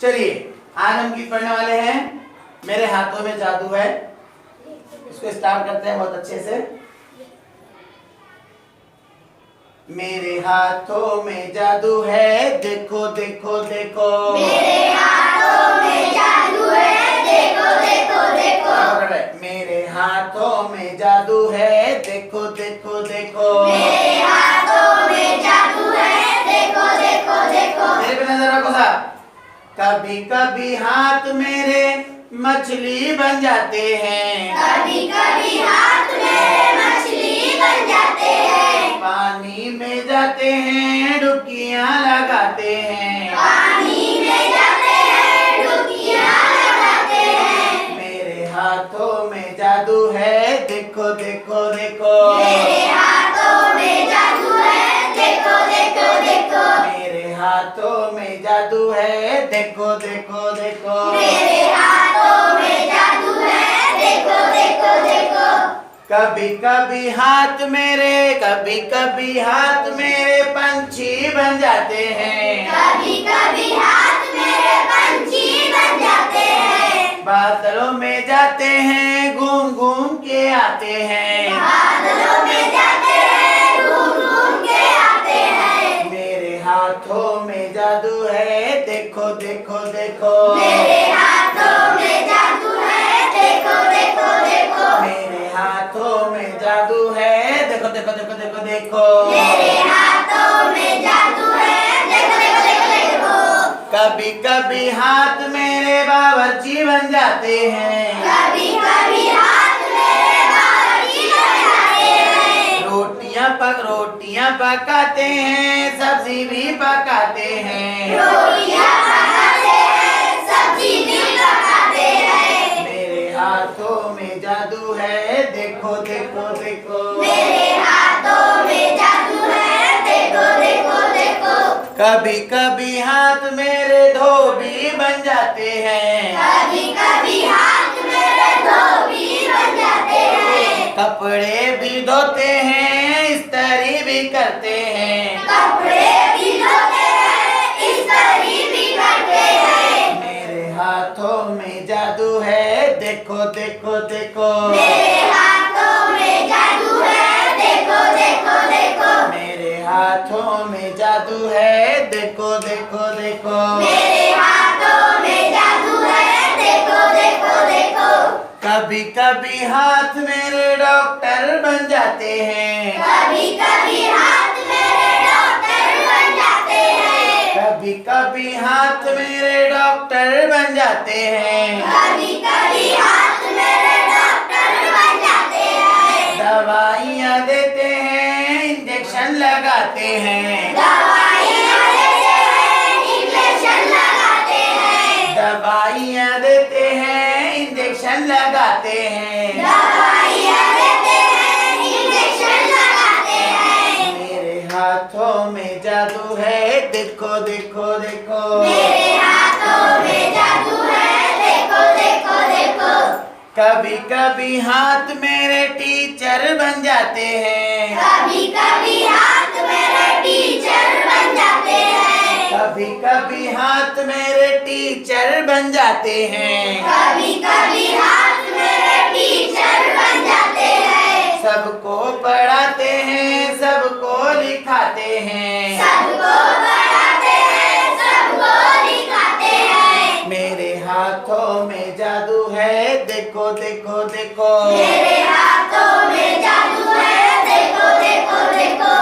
चलिए आज हम गीत पढ़ने वाले हैं मेरे हाथों में जादू है। इसको स्टार्ट करते हैं बहुत अच्छे से। मेरे हाथों में जादू है, देखो देखो देखो। मेरे हाथों में जादू है, देखो देखो देखो। मेरे हाथों में जादू है, देखो देखो देखो। मेरे हाथों में जादू है, देखो देखो देखो। मेरे पे नजर रखो साहब। कभी कभी हाथ मेरे मछली बन जाते हैं, कभी कभी हाथ मेरे मछली बन जाते हैं। पानी में जाते हैं डुबकियां लगाते हैं, पानी में जाते हैं डुबकियां लगाते हैं। मेरे हाथों में जादू है, देखो देखो देखो। मेरे हाथों में जादू है, देखो देखो देखो। मेरे हाथों में जादू है, देखो देखो देखो। मेरे हाथों में जादू है, देखो देखो देखो। कभी कभी हाथ मेरे पंछी बन जाते हैं, कभी कभी हाथ मेरे पंछी बन जाते हैं। बादलों में जाते हैं घूम घूम के आते हैं, बादलों में जाते हैं घूम घूम के आते हैं। मेरे हाथों में जादू है, देखो देखो देखो। मेरे हाथों में जादू है, देखो देखो देखो। मेरे हाथों में जादू है, देखो देखो देखो देखो देखो। मेरे हाथों में जादू है, देखो देखो देखो देखो। कभी कभी हाथ मेरे बावर्ची बन जाते हैं, कभी कभी हाथ मेरे बावर्ची बन जाते हैं। रोटियां पकाते हैं, सब्जी भी पकाते हैं, रोटियां पकाते हैं, सब्जी भी पकाते हैं। मेरे हाथों में जादू है, देखो देखो देखो। मेरे हाथों में जादू है, देखो देखो देखो। कभी कभी हाथ मेरे धोबी बन जाते हैं, कभी कभी हाथ मेरे धोबी बन जाते हैं। कपड़े भी धोते हैं, इस्त्री भी करते हैं, कपड़े भी धोते हैं, इस्त्री भी करते हैं। मेरे हाथों में जादू है, देखो देखो देखो। मेरे हाथों में जादू है, देखो देखो देखो। मेरे हाथों में जादू है, देखो देखो देखो। मेरे हाथों में जादू है, देखो देखो देखो। कभी कभी हाथ मेरे डॉक्टर बन जाते हैं, कभी कभी हाथ मेरे डॉक्टर बन जाते हैं। कभी कभी हाथ मेरे डॉक्टर बन जाते हैं, कभी कभी हाथ मेरे डॉक्टर बन जाते हैं। दवाइयाँ देते हैं, इंजेक्शन लगाते हैं, दवाइयाँ देते हैं, इंजेक्शन लगाते हैं। दवाइयाँ देते हैं, इंजेक्शन लगाते हैं, दवाइयाँ देते हैं, इंजेक्शन लगाते हैं। मेरे हाथों में जादू है, देखो देखो देखो। मेरे हाथों में जादू है, देखो देखो देखो। कभी कभी हाथ मेरे टीचर बन जाते हैं, कभी कभी हाथ मेरे टीचर बन जाते हैं। कभी कभी हाथ मेरे टीचर बन जाते हैं, कभी कभी हाथ मेरे टीचर बन जाते हैं। सबको पढ़ाते हैं, सबको लिखाते हैं, सबको पढ़ाते हैं, सबको लिखाते हैं। मेरे हाथों में जादू है, देखो देखो देखो। मेरे हाथों में जादू है, देखो देखो देखो।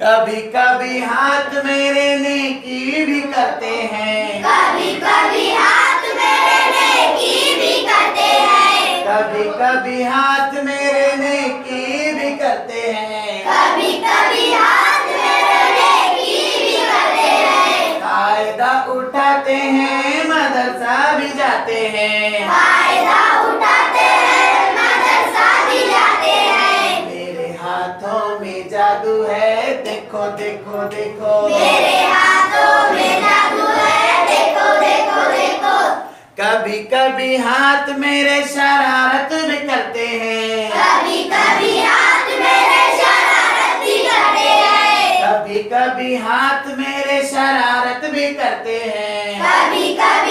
कभी कभी हाथ मेरे नेकी भी करते हैं, कभी कभी हाथ मेरे नेकी भी करते हैं। कभी कभी हाथ मेरे नेकी भी करते हैं, कभी कभी हाथ मेरे नेकी भी करते हैं। फायदा उठाते हैं, मदरसा भी जाते हैं, फायदा उठाते हैं, मदरसा भी जाते हैं। मेरे हाथों में जादू है, देखो देखो देखो। मेरे हाथों में जादू है, देखो देखो देखो। कभी कभी हाथ मेरे शरारत भी करते हैं, कभी कभी हाथ मेरे शरारत भी करते हैं। कभी कभी हाथ मेरे शरारत भी करते हैं, कभी कभी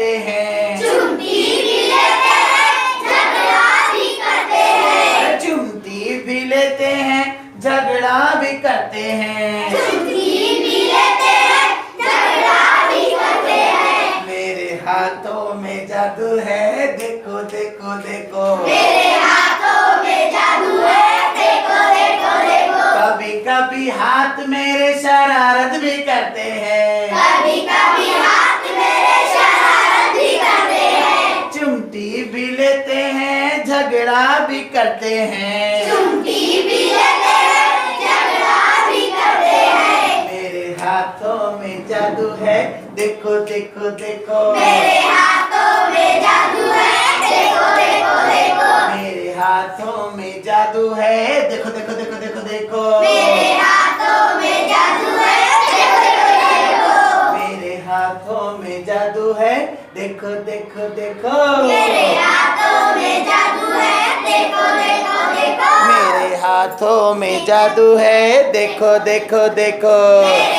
करते हैं। चुमटी भी लेते हैं, झगड़ा भी करते हैं। चुमटी भी लेते हैं, झगड़ा भी करते हैं। चुमटी भी लेते हैं, झगड़ा भी करते हैं। मेरे हाथों में जादू है, देखो देखो देखो। मेरे हाथों में जादू है, देखो देखो देखो। कभी कभी हाथ मेरे शरारत भी करते हैं। कभी कभी हाथ मेरे शरारत भी करते हैं। चुमटी भी लेते हैं, झगड़ा भी करते हैं। चुमटी भी लेते हैं, झगड़ा भी करते हैं। मेरे हाथों में जादू है, देखो देखो देखो। मेरे हाथों में जादू है, देखो देखो देखो। मेरे हाथों में जादू है, देखो देखो देखो देखो देखो। मेरे हाथों में जादू है, देखो देखो देखो। मेरे हाथों में जादू है, देखो देखो देखो। मेरे हाथों में जादू है, देखो देखो देखो। मेरे हाथों में जादू है, देखो देखो देखो। मेरे